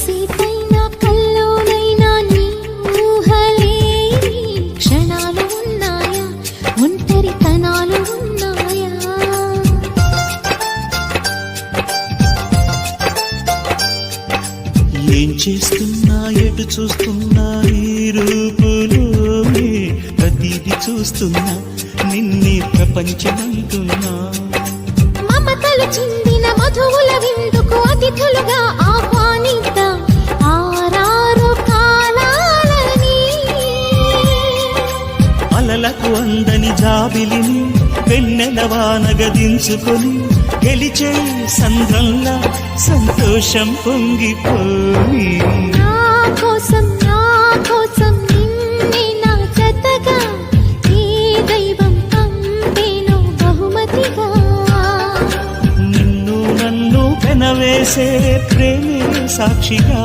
కాసేపైనా కల్లోనైనా నీ ఊహలే క్షణాలు ఉన్నాయా, ఒంటరితనాలు ఉన్నాయా? ఏం చేస్తున్నా ఎటు చూస్తున్నా ఈ రూపులోనే ప్రతిదీ చూస్తున్నా నిన్నే ప్రపంచమంటున్నా. మమతలు చిందిన మధువుల విందుకు అతిథులుగా ఆహ్వానిద్దాం ఆరారు కాలాలని. అలలకు అందని జాబిలిని వెన్నెల వానగదించుకొని గెలిచే సంద్రంలా సంతోషం పొంగిపోయి నా కోసం నిన్నే నా జతగా ఈ దైవం పంపేను బహుమతిగా. నిన్ను నన్ను పెనవేసే ప్రేమే సాక్షిగా